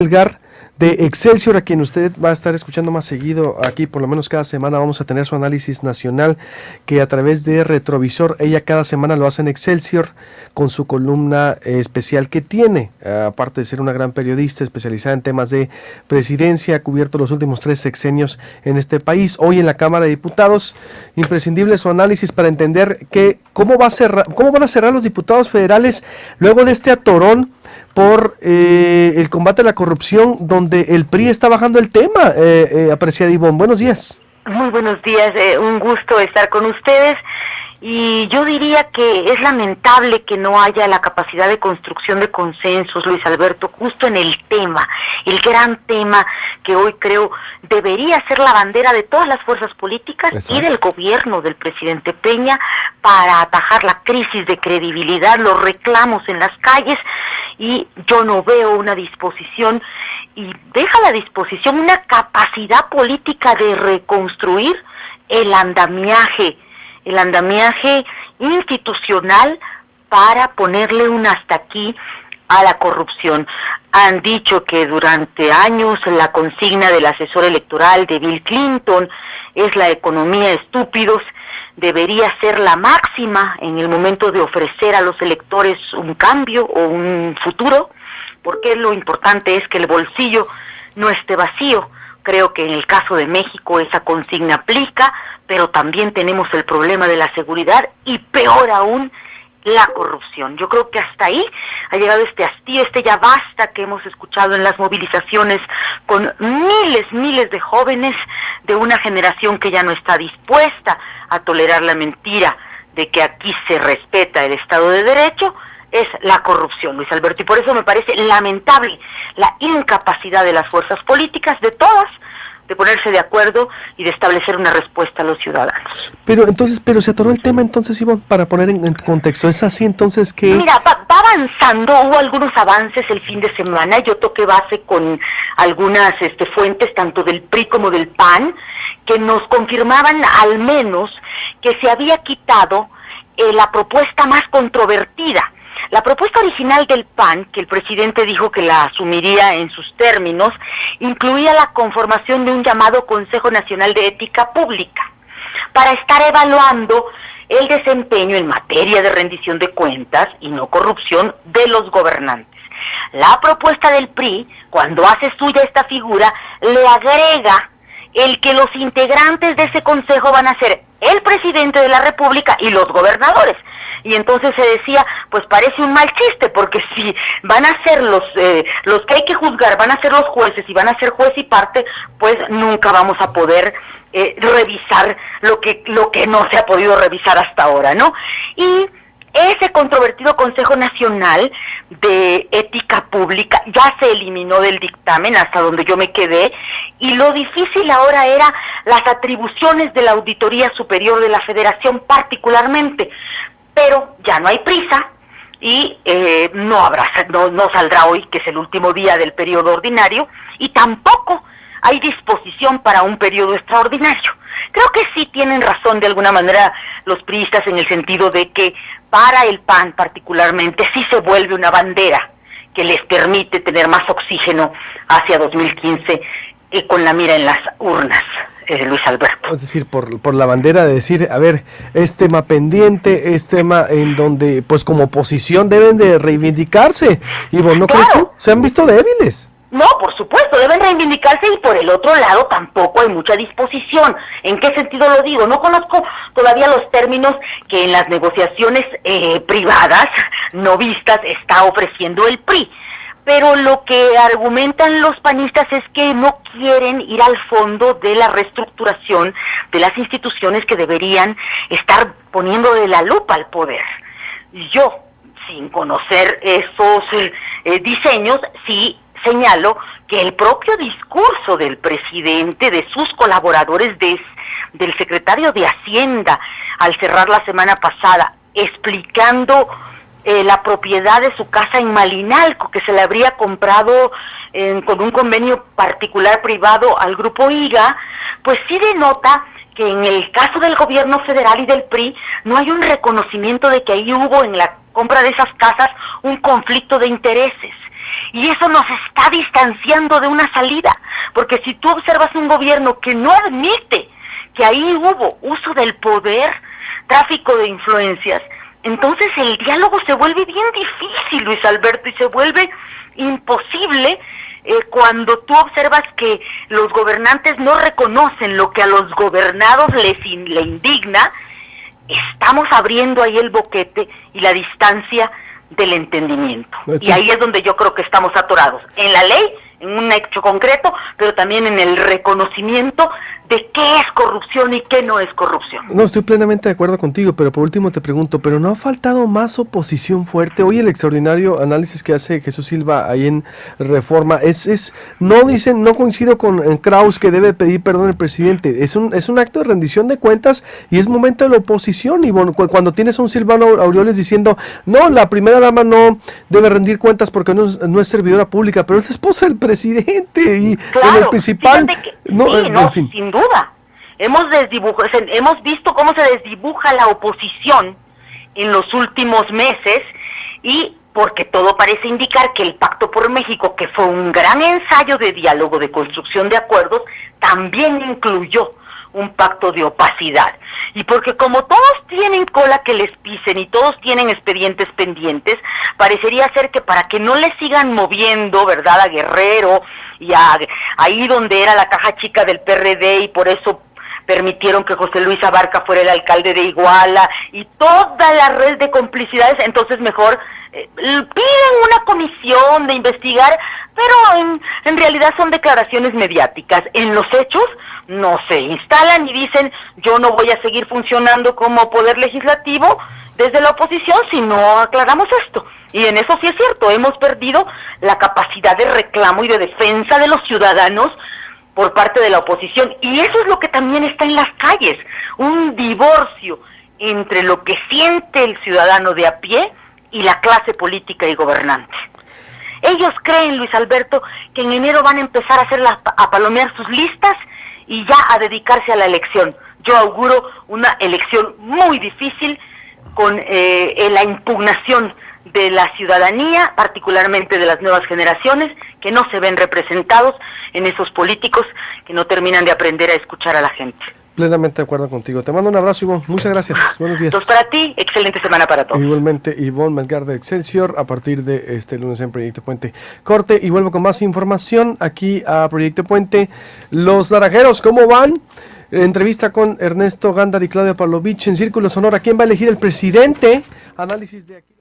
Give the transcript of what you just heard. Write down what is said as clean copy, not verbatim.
Melgar de Excelsior, a quien usted va a estar escuchando más seguido aquí, por lo menos cada semana vamos a tener su análisis nacional, que a través de Retrovisor, ella cada semana lo hace en Excelsior, con su columna especial que tiene, aparte de ser una gran periodista especializada en temas de presidencia, ha cubierto los últimos 3 sexenios en este país. Hoy en la Cámara de Diputados, imprescindible su análisis para entender cómo van a cerrar los diputados federales luego de este atorón por el combate a la corrupción, donde el PRI está bajando el tema. Apreciada Ivonne, buenos días. Muy buenos días, un gusto estar con ustedes. Y yo diría que es lamentable que no haya la capacidad de construcción de consensos, Luis Alberto, justo en el tema, el gran tema que hoy creo debería ser la bandera de todas las fuerzas políticas. Exacto. Y del gobierno del presidente Peña para atajar la crisis de credibilidad, los reclamos en las calles, y yo no veo una disposición, y deja la disposición, una capacidad política de reconstruir el andamiaje institucional para ponerle un hasta aquí a la corrupción. Han dicho que durante años la consigna del asesor electoral de Bill Clinton es la economía estúpidos, debería ser la máxima en el momento de ofrecer a los electores un cambio o un futuro, porque lo importante es que el bolsillo no esté vacío. Creo que en el caso de México esa consigna aplica, pero también tenemos el problema de la seguridad y peor aún, la corrupción. Yo creo que hasta ahí ha llegado este hastío, este ya basta que hemos escuchado en las movilizaciones con miles de jóvenes de una generación que ya no está dispuesta a tolerar la mentira de que aquí se respeta el Estado de Derecho. Es la corrupción, Luis Alberto, y por eso me parece lamentable la incapacidad de las fuerzas políticas, de todas, de ponerse de acuerdo y de establecer una respuesta a los ciudadanos. Pero se atoró el tema entonces, Ivonne, para poner en contexto, ¿es así entonces que...? Mira, va avanzando, hubo algunos avances el fin de semana, yo toqué base con algunas fuentes, tanto del PRI como del PAN, que nos confirmaban al menos que se había quitado la propuesta más controvertida. La propuesta original del PAN, que el presidente dijo que la asumiría en sus términos, incluía la conformación de un llamado Consejo Nacional de Ética Pública para estar evaluando el desempeño en materia de rendición de cuentas y no corrupción de los gobernantes. La propuesta del PRI, cuando hace suya esta figura, le agrega el que los integrantes de ese consejo van a ser el presidente de la República y los gobernadores. Y entonces se decía, pues parece un mal chiste, porque si van a ser los que hay que juzgar, van a ser los jueces y van a ser juez y parte, pues nunca vamos a poder revisar lo que no se ha podido revisar hasta ahora, ¿no? Y ese controvertido Consejo Nacional de Ética Pública ya se eliminó del dictamen, hasta donde yo me quedé, y lo difícil ahora era las atribuciones de la Auditoría Superior de la Federación particularmente, pero ya no hay prisa y no saldrá hoy, que es el último día del periodo ordinario, y tampoco hay disposición para un periodo extraordinario. Creo que sí tienen razón de alguna manera los priistas en el sentido de que para el PAN particularmente sí se vuelve una bandera que les permite tener más oxígeno hacia 2015 con la mira en las urnas. Luis Alberto. Es decir, por la bandera de decir, a ver, es tema pendiente, es tema en donde, pues como oposición deben de reivindicarse. Y vos, ¿no crees tú? Se han visto débiles. No, por supuesto, deben reivindicarse, y por el otro lado tampoco hay mucha disposición. ¿En qué sentido lo digo? No conozco todavía los términos que en las negociaciones privadas, no vistas, está ofreciendo el PRI. Pero lo que argumentan los panistas es que no quieren ir al fondo de la reestructuración de las instituciones que deberían estar poniendo de la lupa al poder. Yo, sin conocer esos diseños, sí señalo que el propio discurso del presidente, de sus colaboradores, del secretario de Hacienda, al cerrar la semana pasada, explicando la propiedad de su casa en Malinalco, que se le habría comprado con un convenio particular privado al Grupo IGA, pues sí denota que en el caso del gobierno federal y del PRI no hay un reconocimiento de que ahí hubo en la compra de esas casas un conflicto de intereses. Y eso nos está distanciando de una salida, porque si tú observas un gobierno que no admite que ahí hubo uso del poder, tráfico de influencias, entonces el diálogo se vuelve bien difícil, Luis Alberto, y se vuelve imposible cuando tú observas que los gobernantes no reconocen lo que a los gobernados le indigna. Estamos abriendo ahí el boquete y la distancia del entendimiento. Y ahí es donde yo creo que estamos atorados, en la ley, en un hecho concreto, pero también en el reconocimiento de qué es corrupción y qué no es corrupción. No, estoy plenamente de acuerdo contigo, pero por último te pregunto, ¿pero no ha faltado más oposición fuerte? Hoy el extraordinario análisis que hace Jesús Silva ahí en Reforma, no coincido con Kraus que debe pedir perdón al presidente, es un acto de rendición de cuentas y es momento de la oposición, y bueno, cuando tienes a un Silvano Aureoles diciendo, no, la primera dama no debe rendir cuentas porque no es servidora pública, pero es la esposa del presidente y claro, el principal... en fin. Sin duda. Hemos visto cómo se desdibuja la oposición en los últimos meses, y porque todo parece indicar que el Pacto por México, que fue un gran ensayo de diálogo, de construcción de acuerdos, también incluyó un pacto de opacidad. Y porque como todos tienen cola que les pisen y todos tienen expedientes pendientes, parecería ser que para que no le sigan moviendo, ¿verdad?, a Guerrero y ahí donde era la caja chica del PRD, y por eso permitieron que José Luis Abarca fuera el alcalde de Iguala y toda la red de complicidades, entonces mejor piden una comisión de investigar, pero en realidad son declaraciones mediáticas. En los hechos no se instalan y dicen, yo no voy a seguir funcionando como poder legislativo desde la oposición si no aclaramos esto. Y en eso sí es cierto, hemos perdido la capacidad de reclamo y de defensa de los ciudadanos por parte de la oposición, y eso es lo que también está en las calles, un divorcio entre lo que siente el ciudadano de a pie y la clase política y gobernante. Ellos creen, Luis Alberto, que en enero van a empezar a palomear sus listas y ya a dedicarse a la elección. Yo auguro una elección muy difícil con la impugnación de la ciudadanía, particularmente de las nuevas generaciones, que no se ven representados en esos políticos que no terminan de aprender a escuchar a la gente. Plenamente de acuerdo contigo. Te mando un abrazo, Ivonne. Muchas gracias. Buenos días. Entonces, para ti, excelente semana para todos. Igualmente, Ivonne Melgar de Excelsior, a partir de este lunes en Proyecto Puente. Corte y vuelvo con más información aquí a Proyecto Puente. Los naranjeros, ¿cómo van? Entrevista con Ernesto Gándara y Claudia Pavlovich en Círculo Sonora. ¿Quién va a elegir el presidente? Análisis de aquí.